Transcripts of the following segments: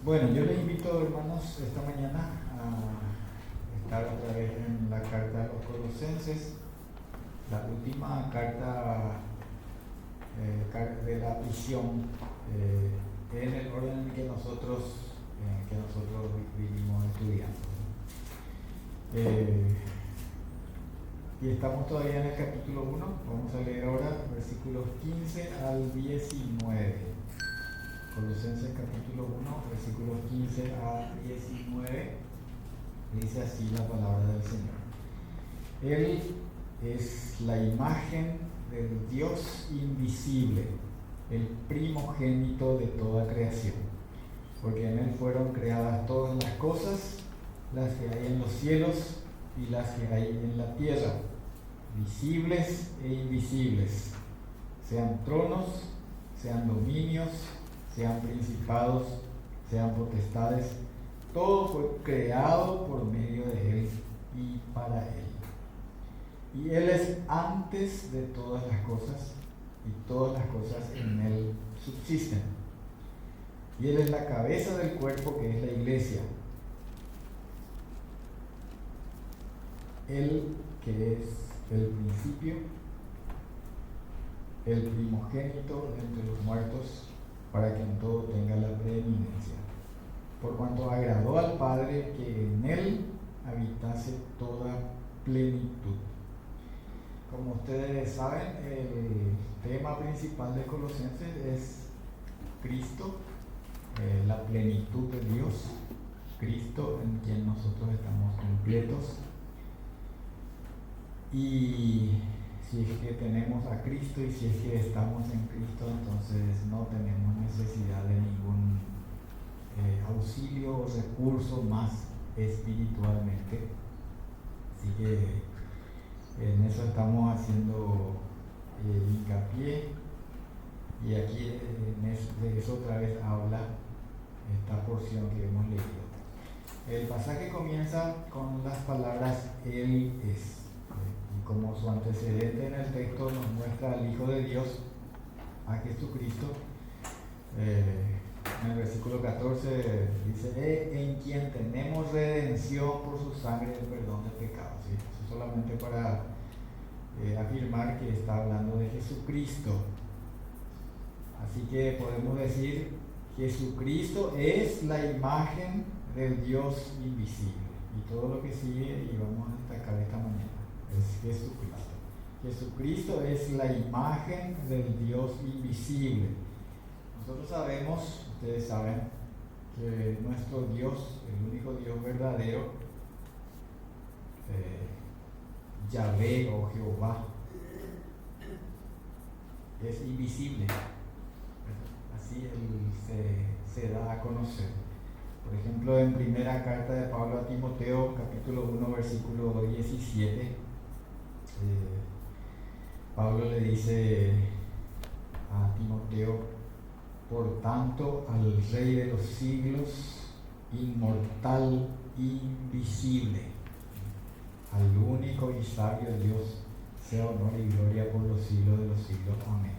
Bueno, yo les invito, hermanos, esta mañana a estar otra vez en la carta a los Colosenses, la última carta de la prisión, en el orden en que nosotros vivimos estudiando. Y estamos todavía en el capítulo 1, vamos a leer ahora versículos 15 al 19. Colosenses capítulo 1, versículos 15 a 19, dice así la palabra del Señor. Él es la imagen del Dios invisible, el primogénito de toda creación, porque en Él fueron creadas todas las cosas, las que hay en los cielos y las que hay en la tierra, visibles e invisibles, sean tronos, sean dominios, sean principados, sean potestades, todo fue creado por medio de Él y para Él. Y Él es antes de todas las cosas, y todas las cosas en Él subsisten. Y Él es la cabeza del cuerpo, que es la iglesia. Él que es el principio, el primogénito de entre los muertos, para que en todo tenga la preeminencia, por cuanto agradó al Padre que en Él habitase toda plenitud. Como ustedes saben, el tema principal de Colosenses es Cristo, la plenitud de Dios, Cristo en quien nosotros estamos completos. Y si es que tenemos a Cristo y si es que estamos en Cristo, entonces no tenemos necesidad de ningún auxilio o recurso más espiritualmente. Así que en eso estamos haciendo hincapié, y aquí de eso otra vez habla esta porción que hemos leído. El pasaje comienza con las palabras Él es. Y como su antecedente en el texto nos muestra al Hijo de Dios, a Jesucristo, en el versículo 14 dice, en quien tenemos redención por su sangre, el perdón de pecados. ¿Sí? Eso solamente para afirmar que está hablando de Jesucristo. Así que podemos decir, Jesucristo es la imagen del Dios invisible. Y todo lo que sigue, y vamos a destacar esta mañana, es Jesucristo. Jesucristo es la imagen del Dios invisible. Nosotros sabemos, ustedes saben, que nuestro Dios, el único Dios verdadero, Yahvé o Jehová, es invisible. Así Él se da a conocer. Por ejemplo, en primera carta de Pablo a Timoteo, capítulo 1, versículo 17, Pablo le dice a Timoteo, por tanto, al Rey de los siglos, inmortal, invisible, al único y sabio Dios, sea honor y gloria por los siglos de los siglos. Amén.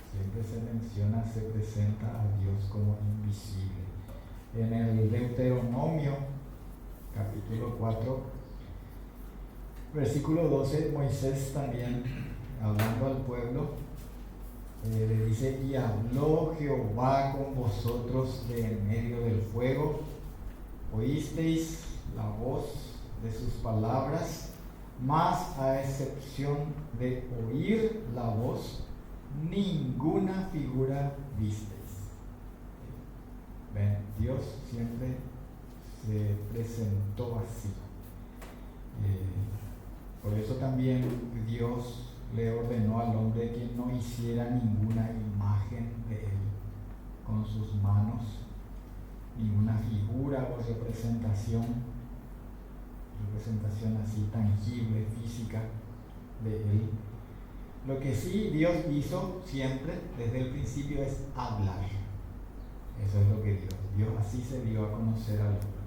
Siempre se menciona, se presenta a Dios como invisible. En el Deuteronomio, capítulo 4, versículo 12, Moisés también, hablando al pueblo, le dice, y habló Jehová con vosotros de en medio del fuego, oísteis la voz de sus palabras, mas a excepción de oír la voz, ninguna figura visteis. Ven, Dios siempre se presentó así. Por eso también Dios le ordenó al hombre que no hiciera ninguna imagen de él con sus manos, ninguna figura o representación así tangible, física de él. Lo que sí Dios hizo siempre, desde el principio, es hablar. Eso es lo que Dios así se dio a conocer al hombre.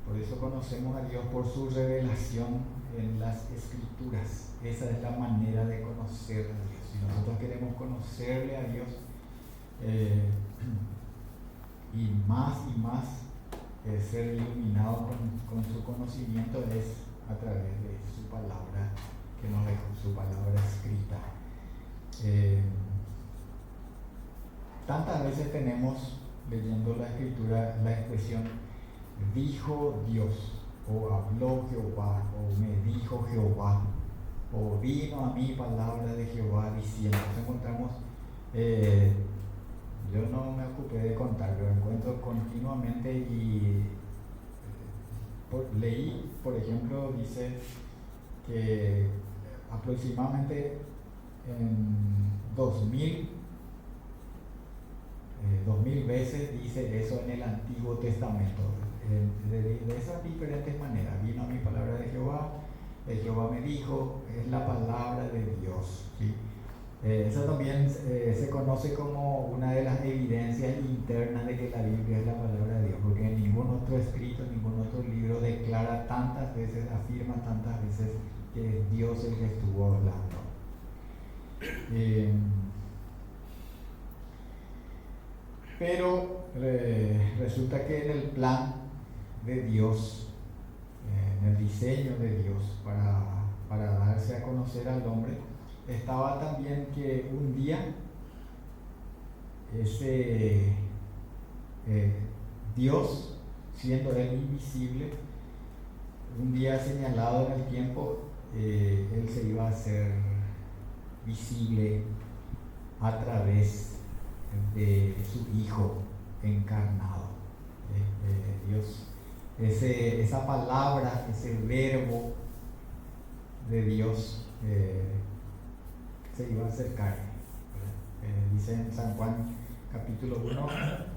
Por eso conocemos a Dios por su revelación en las Escrituras. Esa es la manera de conocer a Dios. Si nosotros queremos conocerle a Dios, y más ser iluminado con su conocimiento es a través de su palabra que nos dejó, su palabra escrita. Tantas veces tenemos leyendo la escritura la expresión dijo Dios, o habló Jehová, o me dijo Jehová, o vino a mí palabra de Jehová diciendo. Nos encontramos, yo no me ocupé de contar, lo encuentro continuamente y leí, por ejemplo, dice que aproximadamente en 2000 veces dice eso en el Antiguo Testamento, de esas diferentes maneras. Vino a mi palabra de Jehová me dijo, es la palabra de Dios, ¿sí? Eso también se conoce como una de las evidencias internas de que la Biblia es la palabra de Dios, porque ningún otro escrito, ningún otro libro declara tantas veces, afirma tantas veces que es Dios el que estuvo hablando. Pero resulta que en el plan de Dios, en el diseño de Dios para darse a conocer al hombre, estaba también que un día ese Dios, siendo él invisible, un día señalado en el tiempo, él se iba a hacer visible a través de su Hijo encarnado. Dios, esa palabra, ese verbo de Dios se iba a acercar. Dice en San Juan capítulo 1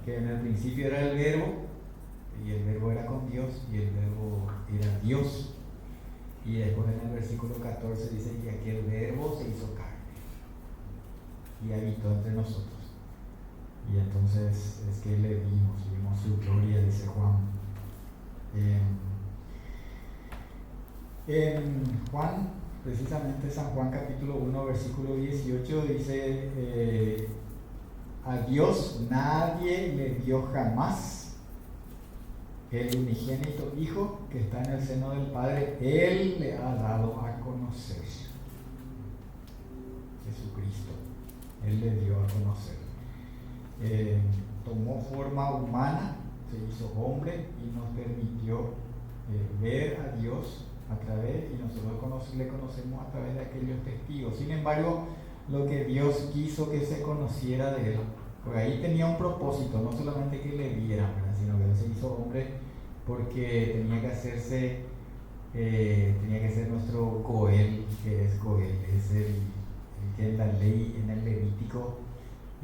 que en el principio era el verbo y el verbo era con Dios y el verbo era Dios. Y después en el versículo 14 dice que aquel verbo se hizo carne y habitó entre nosotros. Y entonces es que le vimos su gloria, dice Juan. En Juan, precisamente San Juan capítulo 1 versículo 18 dice, a Dios nadie le dio jamás, el unigénito Hijo que está en el seno del Padre, Él le ha dado a conocer. Jesucristo, Él le dio a conocer. Tomó forma humana, se hizo hombre y nos permitió ver a Dios a través, y nosotros le conocemos a través de aquellos testigos. Sin embargo, lo que Dios quiso que se conociera de Él, porque ahí tenía un propósito, no solamente que le vieran, ¿verdad?, sino que Él se hizo hombre porque tenía que ser nuestro Goel, que es Goel, es el que en la ley, en el Levítico,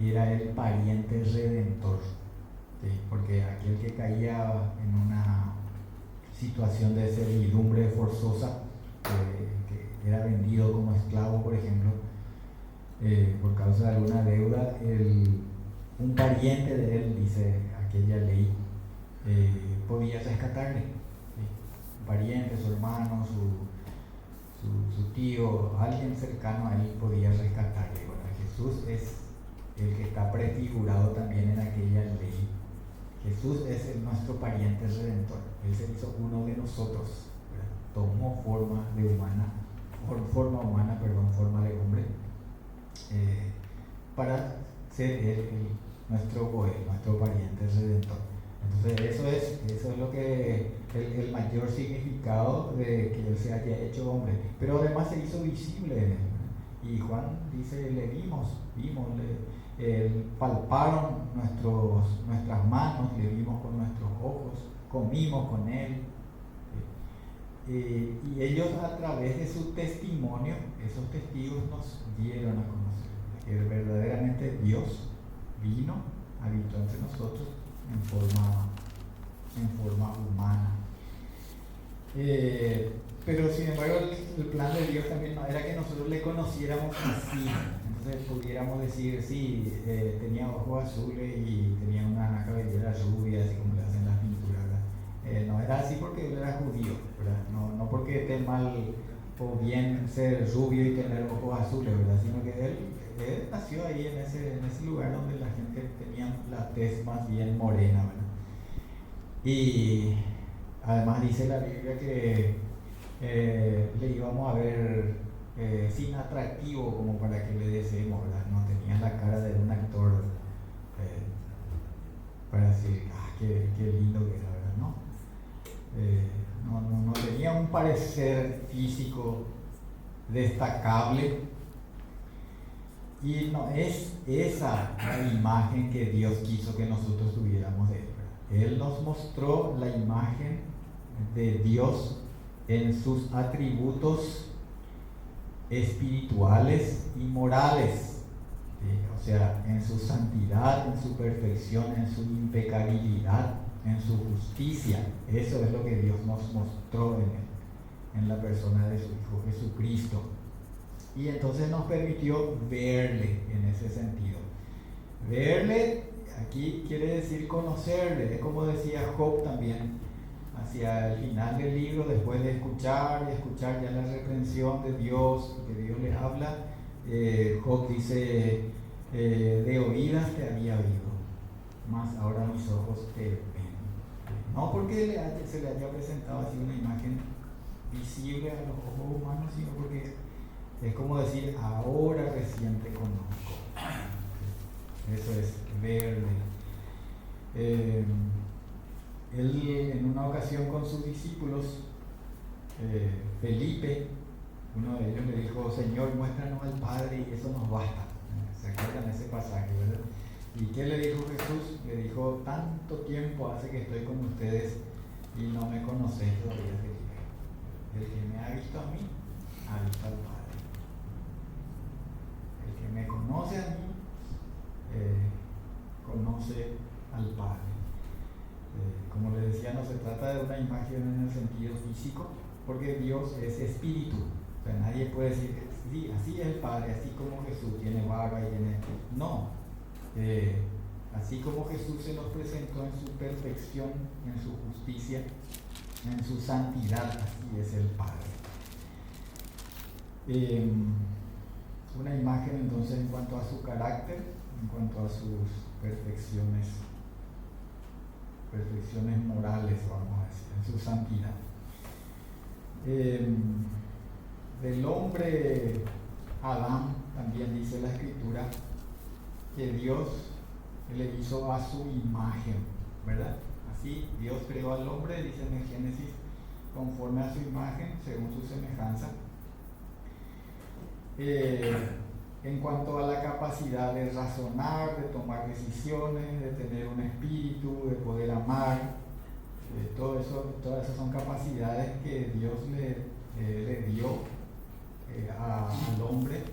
era el pariente redentor, ¿sí? Porque aquel que caía en una situación de servidumbre forzosa, que era vendido como esclavo, por ejemplo, por causa de alguna deuda, un pariente de él, dice aquella ley, podía rescatarle, ¿sí? Un pariente, su hermano, su tío, alguien cercano a él podía rescatarle. Bueno, Jesús es el que está prefigurado también en aquella ley. Jesús es nuestro pariente redentor. Él se hizo uno de nosotros, ¿verdad? Tomó forma de hombre, para ser él nuestro Goel, nuestro pariente redentor. Entonces eso es lo que el mayor significado de que Él se haya hecho hombre. Pero además se hizo visible en Él. Y Juan dice, le vimos, palparon nuestras manos, le vimos con nuestros ojos, comimos con Él. Y ellos, a través de su testimonio, esos testigos nos dieron a conocer que verdaderamente Dios vino, habitó entre nosotros en forma humana. Pero sin embargo el plan de Dios también no era que nosotros le conociéramos así. Entonces pudiéramos decir, sí, tenía ojos azules y tenía una cabellera rubia, así como le hacen las pinturas, ¿verdad? No era así porque él era judío, ¿verdad? No porque esté mal o bien ser rubio y tener ojos azules, ¿verdad? Sino que él nació nació ahí en ese lugar donde la gente tenía la tez más bien morena, ¿verdad? Y además dice la Biblia que le íbamos a ver sin atractivo como para que le deseemos, ¿verdad? No tenía la cara de un actor para decir, qué lindo que era, ¿verdad? No tenía un parecer físico destacable. Y no es esa la imagen que Dios quiso que nosotros tuviéramos de Él, ¿verdad? Él nos mostró la imagen de Dios en sus atributos espirituales y morales, ¿sí? O sea, en su santidad, en su perfección, en su impecabilidad, en su justicia. Eso es lo que Dios nos mostró en Él, en la persona de su Hijo Jesucristo. Y entonces nos permitió verle en ese sentido. Verle, aquí quiere decir conocerle, es como decía Job también, hacia el final del libro, después de escuchar ya la reprensión de Dios, que Dios le habla, Job dice, de oídas te había oído, mas ahora mis ojos te ven. No porque se le haya presentado así una imagen visible a los ojos humanos, sino porque es como decir, ahora recién te conozco. Eso es verle. Él en una ocasión con sus discípulos, Felipe, uno de ellos le dijo, Señor, muéstranos al Padre y eso nos basta. ¿Se acuerdan de ese pasaje, verdad? ¿Y qué le dijo Jesús? Le dijo, tanto tiempo hace que estoy con ustedes y no me conocéis todavía, Felipe. El que me ha visto a mí, ha visto al Padre. El que me conoce a mí, conoce al Padre. Como les decía, no se trata de una imagen en el sentido físico, porque Dios es espíritu. O sea, nadie puede decir, sí, así es el Padre, así como Jesús tiene barba y tiene... No. Así como Jesús se nos presentó en su perfección, en su justicia, en su santidad, así es el Padre. Una imagen entonces en cuanto a su carácter, en cuanto a sus perfecciones morales, vamos a decir, en su santidad. Del hombre Adán también dice la Escritura que Dios le hizo a su imagen, ¿verdad? Así Dios creó al hombre, dice en el Génesis, conforme a su imagen, según su semejanza. En cuanto a la capacidad de razonar, de tomar decisiones, de tener un espíritu, de poder amar, todas esas son capacidades que Dios le dio al hombre,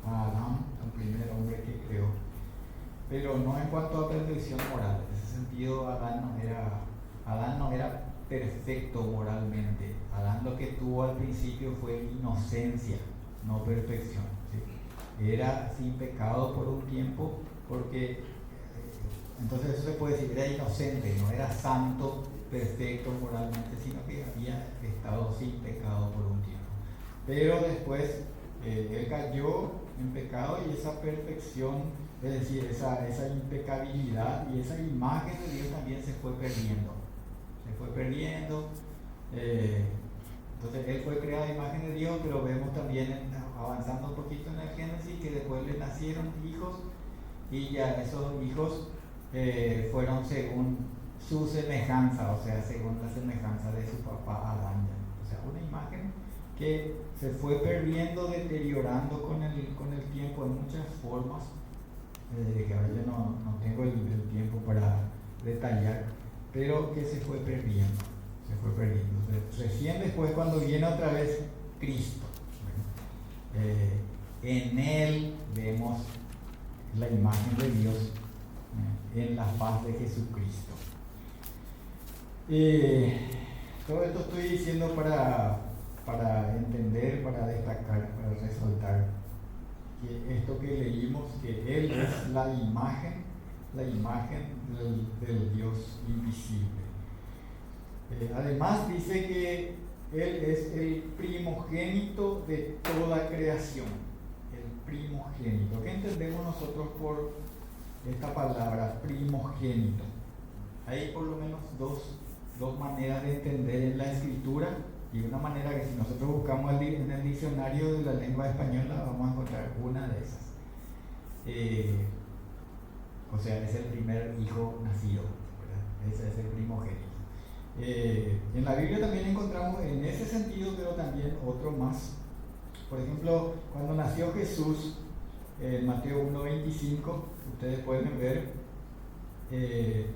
a Adán, al primer hombre que creó, pero no en cuanto a perfección moral. En ese sentido, Adán no era perfecto moralmente. Adán lo que tuvo al principio fue inocencia, no perfección, ¿sí? Era sin pecado por un tiempo, porque entonces eso se puede decir, era inocente, no era santo, perfecto moralmente, sino que había estado sin pecado por un tiempo. Pero después él cayó en pecado y esa perfección, es decir, esa impecabilidad y esa imagen de Dios también se fue perdiendo. Entonces él fue creado a imagen de Dios, pero vemos también, avanzando un poquito en el Génesis, que después le nacieron hijos y ya esos hijos fueron según su semejanza, o sea, según la semejanza de su papá Adán. O sea, una imagen que se fue perdiendo, deteriorando con el tiempo en muchas formas, que ahora yo no tengo el tiempo para detallar, pero que se fue perdiendo. Recién después, cuando viene otra vez Cristo, en Él vemos la imagen de Dios, en la faz de Jesucristo. Todo esto estoy diciendo para entender, para destacar, para resaltar que esto que leímos, que Él es la imagen del Dios invisible. Además dice que Él es el primogénito de toda creación. El primogénito. primogénito. ¿Qué entendemos nosotros por esta palabra primogénito? Hay por lo menos dos maneras de entender en la escritura, y una manera que si nosotros buscamos en el diccionario de la lengua española vamos a encontrar una de esas. O sea, es el primer hijo nacido, ¿verdad? Ese es el primogénito. En la Biblia también encontramos en ese sentido, pero también otro más. Por ejemplo, cuando nació Jesús, en Mateo 1:25, ustedes pueden ver que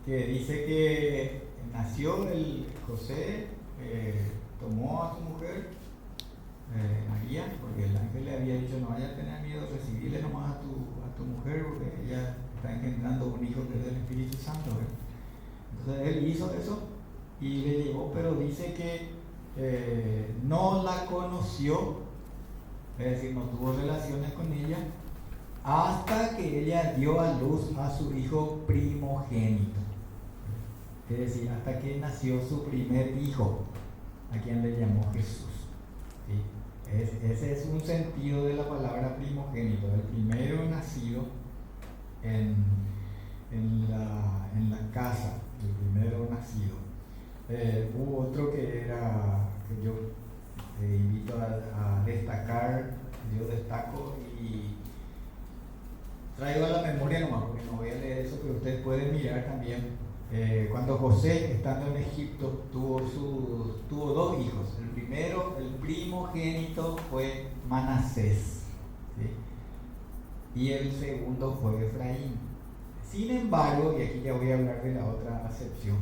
dice que nació el José, tomó a su mujer, María, porque el ángel le había dicho: no vaya a tener miedo, recibirle nomás a tu mujer, porque ella está engendrando un hijo que es del Espíritu Santo, ¿verdad? Entonces él hizo eso y le llevó, pero dice que no la conoció, es decir, no tuvo relaciones con ella, hasta que ella dio a luz a su hijo primogénito. Es decir, hasta que nació su primer hijo, a quien le llamó Jesús. ¿Sí? Ese es un sentido de la palabra primogénito, el primero nacido en la casa, el primero nacido. Hubo otro que yo invito a destacar, yo destaco y traigo a la memoria nomás, porque no voy a leer eso, pero ustedes pueden mirar también. Cuando José, estando en Egipto, tuvo dos hijos. El primero, el primogénito, fue Manasés, ¿sí? Y el segundo fue Efraín. Sin embargo, y aquí ya voy a hablar de la otra acepción,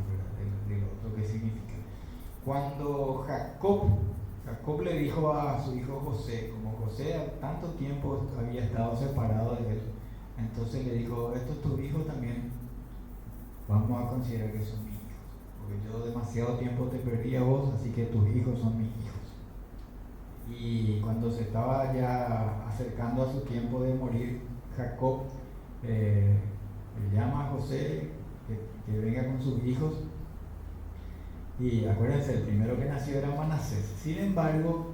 de lo otro que significa. Cuando Jacob le dijo a su hijo José, como José tanto tiempo había estado separado de él, entonces le dijo: estos tus hijos también vamos a considerar que son mis hijos, porque yo demasiado tiempo te perdí a vos, así que tus hijos son mis hijos. Y cuando se estaba ya acercando a su tiempo de morir, Jacob le llama a José que venga con sus hijos. Y acuérdense, el primero que nació era Manasés. Sin embargo,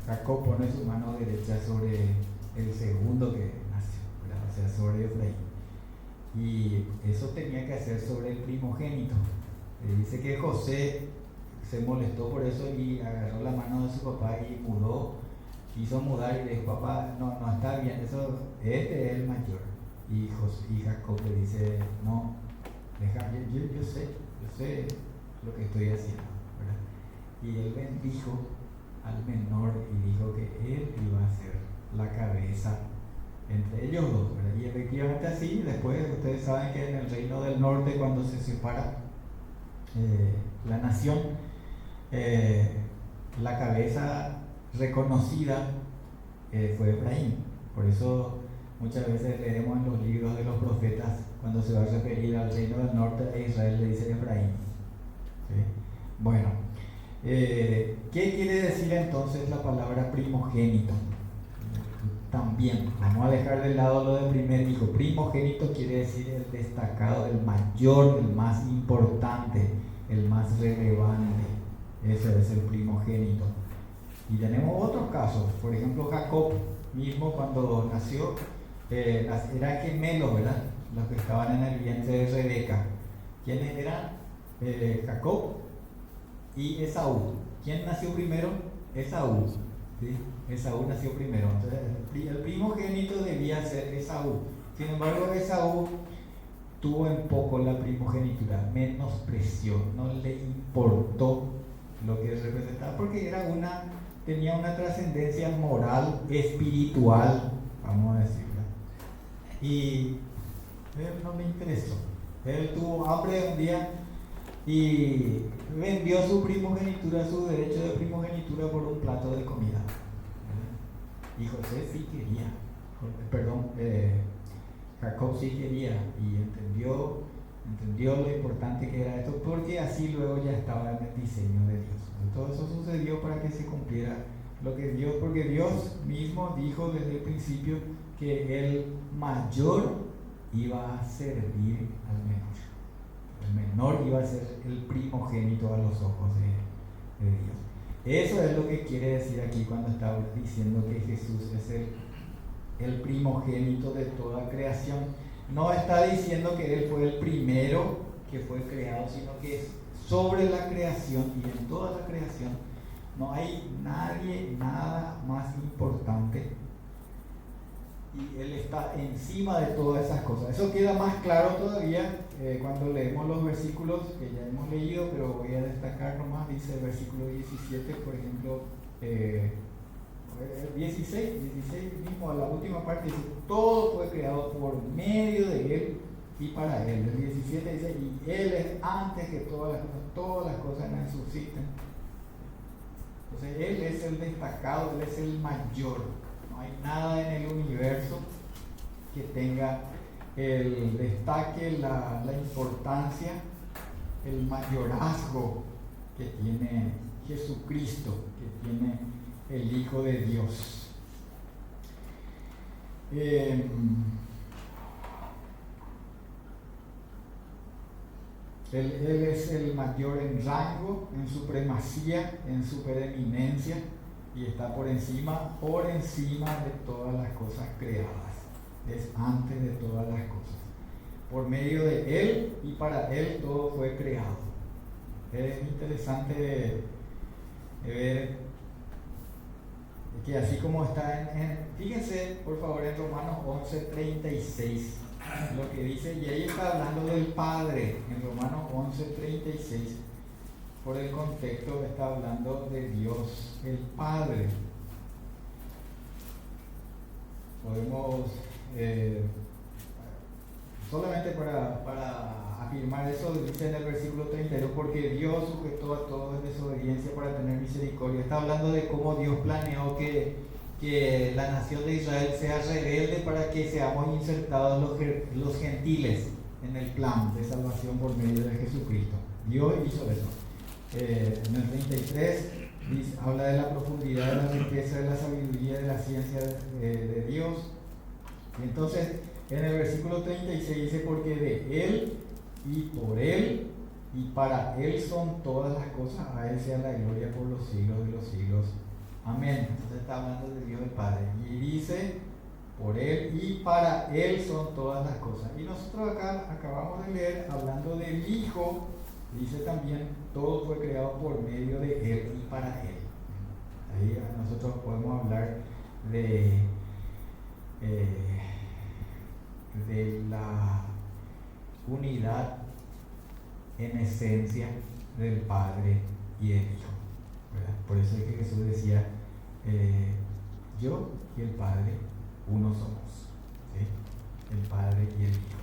Jacob pone su mano derecha sobre el segundo que nació, ¿verdad? O sea, sobre Efraín. Y eso tenía que hacer sobre el primogénito. Dice que José se molestó por eso y agarró la mano de su papá y quiso mudar y le dijo: papá, no está bien, este es el mayor. Y Jacob le dice: no, yo sé lo que estoy haciendo, ¿verdad? Y él bendijo al menor y dijo que él iba a ser la cabeza entre ellos dos, ¿verdad? Y efectivamente así. Después ustedes saben que en el reino del norte, cuando se separa la nación, la cabeza reconocida fue Efraín. Por eso muchas veces leemos en los libros de los profetas, cuando se va a referir al reino del norte de Israel, le dice Efraín. ¿Sí? Bueno, ¿qué quiere decir entonces la palabra primogénito? También vamos a dejar de lado lo del primer hijo. Primogénito quiere decir el destacado, el mayor, el más importante, el más relevante. Eso es el primogénito. Y tenemos otros casos. Por ejemplo, Jacob mismo, cuando nació, eran gemelos, ¿verdad? Los que estaban en el vientre de Rebeca. ¿Quiénes eran? Jacob y Esaú. ¿Quién nació primero? Esaú. ¿Sí? Esaú nació primero. Entonces, el primogénito debía ser Esaú. Sin embargo, Esaú tuvo en poco la primogenitura, menospreció, no le importó lo que representaba, porque tenía una trascendencia moral, espiritual, vamos a decirlo. Y él no le interesó. Él tuvo hambre un día y vendió su primogenitura, su derecho de primogenitura, por un plato de comida. Y José sí quería, Jacob sí quería, y entendió lo importante que era esto, porque así luego ya estaba en el diseño de Dios. Todo eso sucedió para que se cumpliera lo que Dios, porque Dios mismo dijo desde el principio que el mayor iba a servir al menor. El menor iba a ser el primogénito a los ojos de Dios. Eso es lo que quiere decir aquí cuando está diciendo que Jesús es el primogénito de toda creación. No está diciendo que Él fue el primero que fue creado, sino que es sobre la creación, y en toda la creación no hay nadie, nada más importante, y Él está encima de todas esas cosas. Eso queda más claro todavía cuando leemos los versículos que ya hemos leído, pero voy a destacar nomás. Dice el versículo 17, por ejemplo, 16 mismo, a la última parte dice: todo fue creado por medio de Él y para Él. El 17 dice: y Él es antes que todas las cosas en Él subsisten. Entonces Él es el destacado, Él es el mayor. No hay nada en el universo que tenga el destaque, la importancia, el mayorazgo que tiene Jesucristo, que tiene el Hijo de Dios. Él es el mayor en rango, en supremacía, en supereminencia, y está por encima de todas las cosas creadas. Es antes de todas las cosas. Por medio de Él y para Él todo fue creado. Es interesante ver que así como está fíjense por favor en Romanos 11:36, lo que dice, y ahí está hablando del Padre, en Romanos 11:36, por el contexto está hablando de Dios el Padre. Podemos solamente para afirmar eso, dice en el versículo 32: porque Dios sujetó a todos en desobediencia para tener misericordia. Está hablando de cómo Dios planeó que la nación de Israel sea rebelde para que seamos insertados los gentiles en el plan de salvación por medio de Jesucristo. Dios hizo eso. En el 33 habla de la profundidad, de la riqueza, de la sabiduría, de la ciencia de Dios. Y entonces en el versículo 36 dice: porque de Él y por Él y para Él son todas las cosas, a Él sea la gloria por los siglos de los siglos. Amén. Entonces está hablando de Dios el Padre, y dice: por Él y para Él son todas las cosas. Y nosotros acá acabamos de leer, hablando del Hijo, dice también: todo fue creado por medio de Él y para Él. Ahí nosotros podemos hablar de la unidad en esencia del Padre y el Hijo, ¿verdad? Por eso es que Jesús decía: yo y el Padre uno somos, ¿sí? El Padre y el Hijo,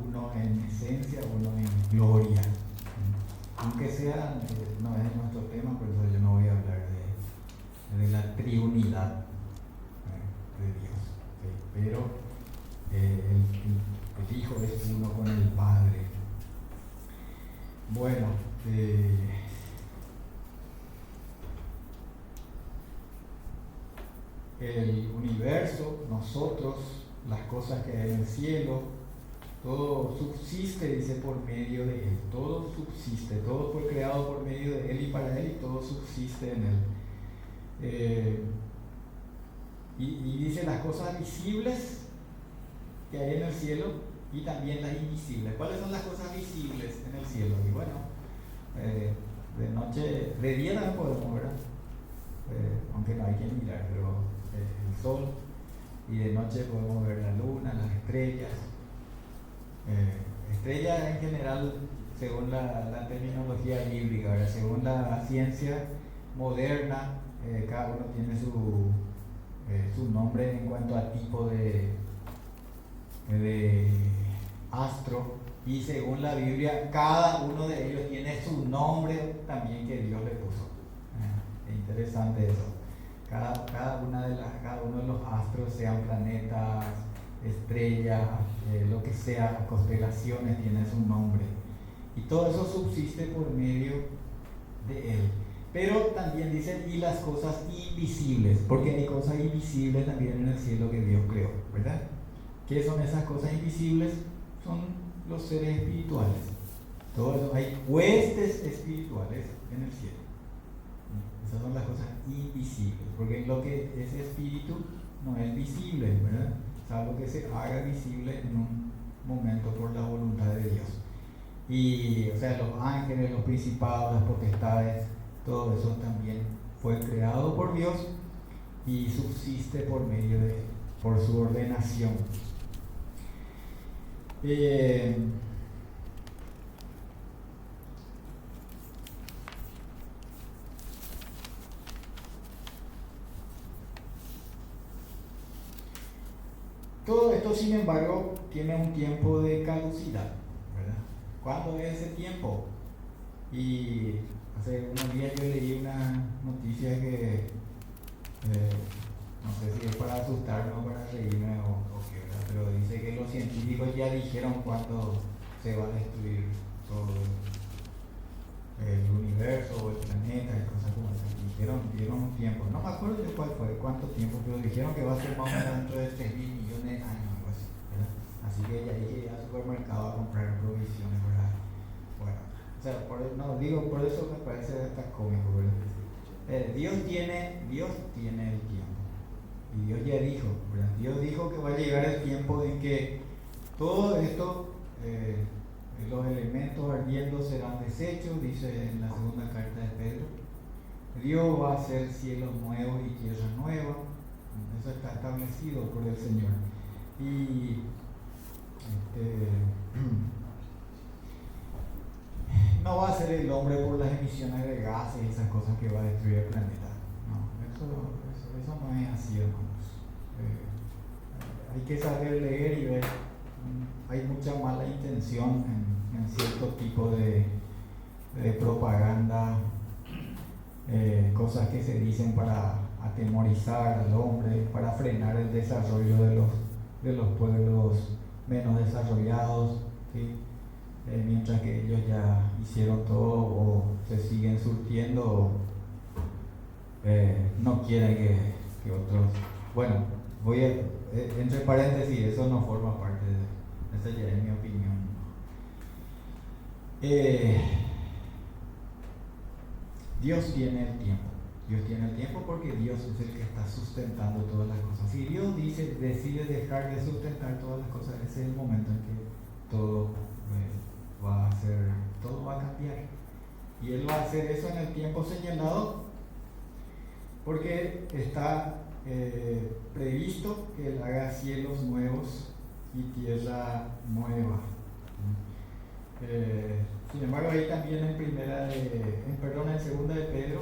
uno en esencia, uno en gloria. Aunque sea, no es nuestro tema, por eso yo no voy a hablar de la triunidad de Dios, ¿sí? Pero el Hijo es uno con el Padre. Bueno, el universo, nosotros, las cosas que hay en el cielo, todo subsiste, dice, por medio de Él. Todo subsiste, todo fue creado por medio de Él y para Él, y todo subsiste en Él. Y dice las cosas visibles que hay en el cielo y también las invisibles. ¿Cuáles son las cosas visibles en el cielo? Y bueno, de noche, de día también podemos ver, aunque no hay que mirar, pero el sol, y de noche podemos ver la luna, las estrellas. Estrellas en general, según la terminología bíblica, ¿verdad? Según la ciencia moderna, cada uno tiene su nombre en cuanto a tipo de astro, y según la Biblia cada uno de ellos tiene su nombre también que Dios le puso. Es interesante eso. Cada uno de los astros, sean planetas, estrellas, lo que sea, constelaciones, tiene su nombre, y todo eso subsiste por medio de Él. Pero también dicen: y las cosas invisibles, porque hay cosas invisibles también en el cielo que Dios creó, ¿verdad? ¿Qué son esas cosas invisibles? Son los seres espirituales. Todo eso, hay huestes espirituales en el cielo. Esas son las cosas invisibles, porque lo que es espíritu no es visible, ¿verdad? Es algo que se haga visible en un momento por la voluntad de Dios. Y, o sea, los ángeles, los principados, las potestades, todo eso también fue creado por Dios y subsiste por medio de Él, por su ordenación. Todo esto, sin embargo, tiene un tiempo de caducidad, ¿verdad? ¿Cuándo es ese tiempo? Y hace unos días yo leí una noticia que no sé si es para asustarme o para reírme o qué, ¿verdad? Pero dice que los científicos ya dijeron cuándo se va a destruir todo el universo o el planeta y cosas como esas. Dieron un tiempo, no me acuerdo de cuál fue, cuánto tiempo, pero dijeron que va a ser más o menos dentro de 3.000 millones de años, algo así, ¿verdad? Así que ya hay que ir al supermercado a comprar provisiones, ¿verdad? Bueno, o sea, por eso me parece hasta cómico, ¿verdad? Dios tiene el tiempo, y Dios ya dijo, ¿verdad? Dios dijo que va a llegar el tiempo en que todo esto, los elementos ardiendo serán deshechos, dice en la segunda carta de Pedro. Dios va a hacer cielos nuevos y tierra nueva, eso está establecido por el Señor. Y no va a ser el hombre por las emisiones de gases y esas cosas que va a destruir el planeta. No, eso no es así, hermanos. Hay que saber leer y ver. Hay mucha mala intención en cierto tipo de propaganda, cosas que se dicen para atemorizar al hombre, para frenar el desarrollo de los pueblos menos desarrollados, ¿sí? Mientras que ellos ya hicieron todo o se siguen surtiendo, no quieren que otros. Bueno, entre paréntesis, eso no forma parte de esa, ya es mi opinión. Dios tiene el tiempo porque Dios es el que está sustentando todas las cosas. Si Dios decide dejar de sustentar todas las cosas, ese es el momento en que todo va a cambiar. Y Él va a hacer eso en el tiempo señalado porque está previsto que Él haga cielos nuevos y tierra nueva. Sin embargo, ahí también en segunda de Pedro,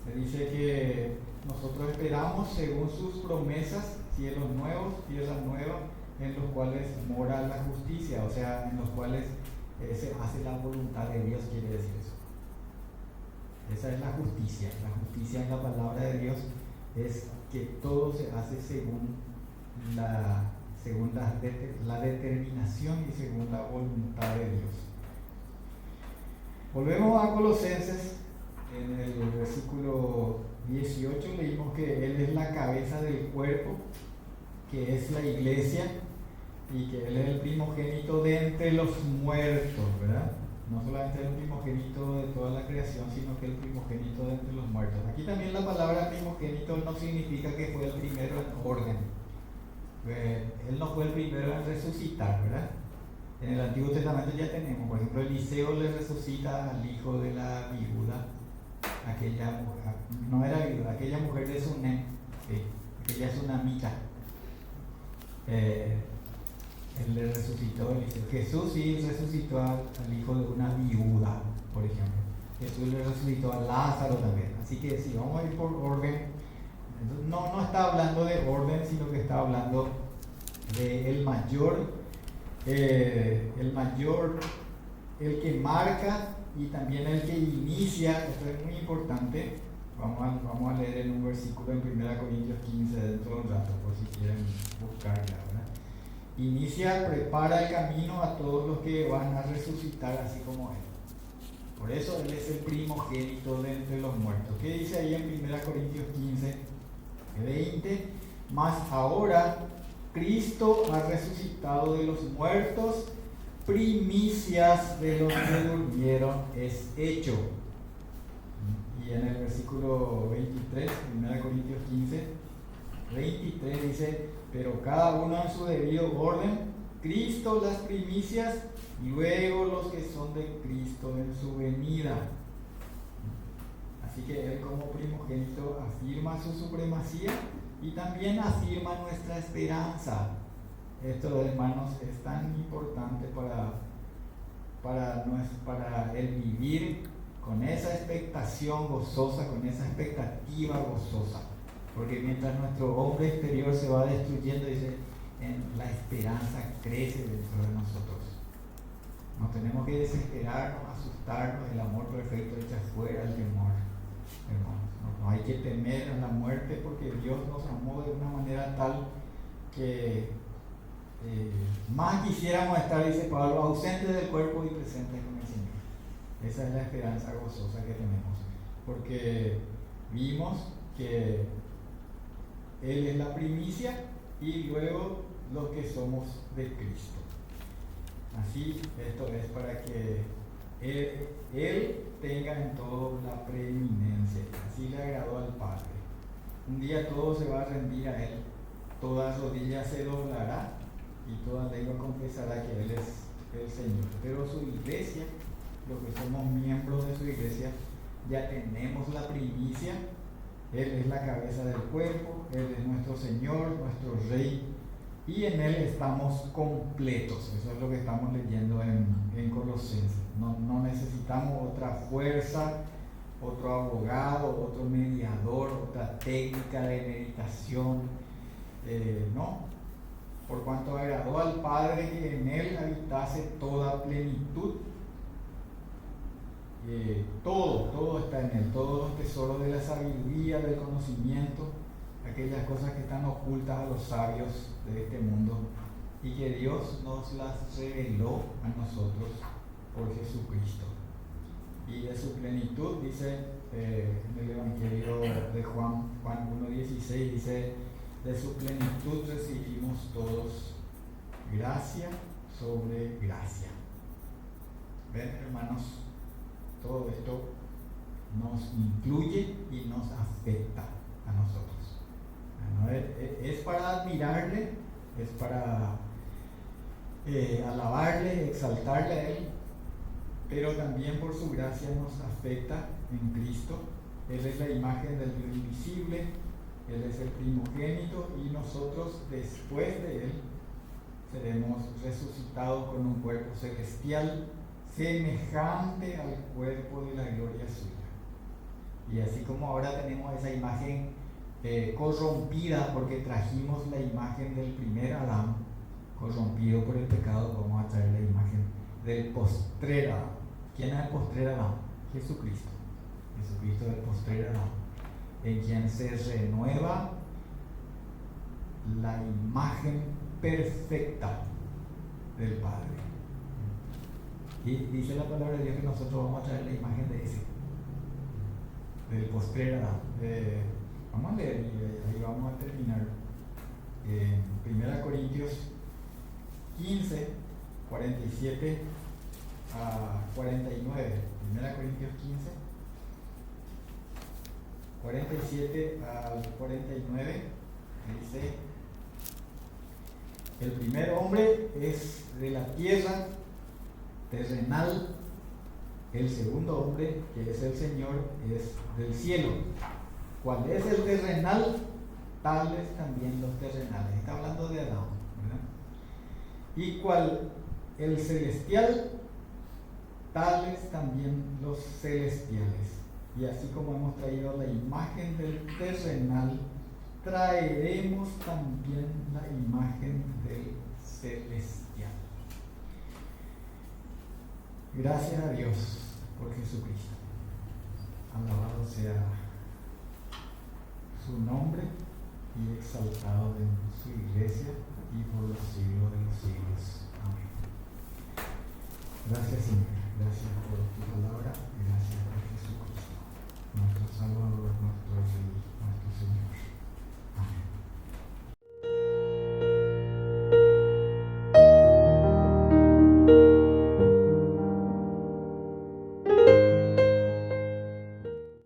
se dice que nosotros esperamos según sus promesas cielos nuevos, tierra nueva, en los cuales mora la justicia, o sea, en los cuales se hace la voluntad de Dios, quiere decir eso. Esa es la justicia. La justicia en la palabra de Dios es que todo se hace según la determinación y según la voluntad de Dios. Volvemos a Colosenses, en el versículo 18 leímos que Él es la cabeza del cuerpo, que es la iglesia, y que Él es el primogénito de entre los muertos, ¿verdad? No solamente el primogénito de toda la creación, sino que el primogénito de entre los muertos. Aquí también la palabra primogénito no significa que fue el primero en orden. Él no fue el primero en resucitar, ¿verdad? En el Antiguo Testamento ya tenemos, por ejemplo, Eliseo le resucita al hijo de la viuda, aquella mujer de Sunem, aquella sunamita. Él le resucitó, Eliseo. Jesús sí resucitó al hijo de una viuda, por ejemplo. Jesús le resucitó a Lázaro también. Así que si vamos a ir por orden, no está hablando de orden, sino que está hablando de el mayor, el que marca y también el que inicia. Esto es muy importante. Vamos a leer en un versículo en 1 Corintios 15 dentro de un rato, por si quieren buscarla, ¿verdad? Inicia, prepara el camino a todos los que van a resucitar así como Él. Por eso Él es el primogénito de entre los muertos. ¿Qué dice ahí en 1 Corintios 15, 20? Mas ahora Cristo ha resucitado de los muertos, primicias de los que durmieron es hecho. Y Y en el versículo 23, 1 Corintios 15, 23 dice, pero cada uno en su debido orden, Cristo las primicias, luego los que son de Cristo en su venida. Así que Él como primogénito afirma su supremacía y también afirma nuestra esperanza. Esto, hermanos, es tan importante para el vivir con esa expectación gozosa, con esa expectativa gozosa. Porque mientras nuestro hombre exterior se va destruyendo, dice, la esperanza crece dentro de nosotros. No tenemos que desesperarnos, asustarnos, el amor perfecto echa fuera el temor. Hermanos, no hay que temer a la muerte porque Dios nos amó de una manera tal que más quisiéramos estar, dice Pablo, ausentes del cuerpo y presentes con el Señor. Esa es la esperanza gozosa que tenemos, porque vimos que Él es la primicia y luego los que somos de Cristo. Así, esto es para que Él tenga en todo la preeminencia. Así le agradó al Padre. Un día todo se va a rendir a Él, toda rodilla se doblará y toda lengua confesará que Él es el Señor. Pero su iglesia, los que somos miembros de su iglesia, ya tenemos la primicia. Él es la cabeza del cuerpo, Él es nuestro Señor, nuestro Rey, y en Él estamos completos. Eso es lo que estamos leyendo en Colosenses. No necesitamos otra fuerza, otro abogado, otro mediador, otra técnica de meditación. No, por cuanto agradó al Padre que en Él habitase toda plenitud. Todo está en Él, todos los tesoros de la sabiduría, del conocimiento, aquellas cosas que están ocultas a los sabios de este mundo y que Dios nos las reveló a nosotros por Jesucristo. Y de su plenitud, dice en el Evangelio de Juan 1:16, dice, de su plenitud recibimos todos gracia sobre gracia. ¿Ven, hermanos? Todo esto nos incluye y nos afecta a nosotros. Bueno, es para admirarle, es para alabarle, exaltarle a Él, pero también por su gracia nos afecta en Cristo. Él es la imagen del Dios invisible, Él es el primogénito y nosotros después de Él seremos resucitados con un cuerpo celestial semejante al cuerpo de la gloria suya. Y así como ahora tenemos esa imagen corrompida porque trajimos la imagen del primer Adán, corrompido por el pecado, vamos a traer la imagen del postrer Adán. ¿Quién es el postrer Adán? Jesucristo. Jesucristo es el postrer Adán, en quien se renueva la imagen perfecta del Padre. Y dice la palabra de Dios que nosotros vamos a traer la imagen de ese, del postrer Adán. Vamos a leer y ahí vamos a terminar. 1 Corintios 15, 47 a 49. 1 Corintios 15, 47 al 49, dice: el primer hombre es de la tierra terrenal, el segundo hombre, que es el Señor, es del cielo. ¿Cuál es el terrenal? Tales también los terrenales. Está hablando de Adán, ¿verdad? ¿Y cuál? El celestial, tales también los celestiales. Y así como hemos traído la imagen del terrenal, traeremos también la imagen del celestial. Gracias a Dios por Jesucristo. Alabado sea su nombre y exaltado en su iglesia y por los siglos de los siglos. Amén. Gracias, Señor. Gracias por tu palabra. Gracias por Jesucristo, nuestro Salvador, nuestro Rey, nuestro Señor.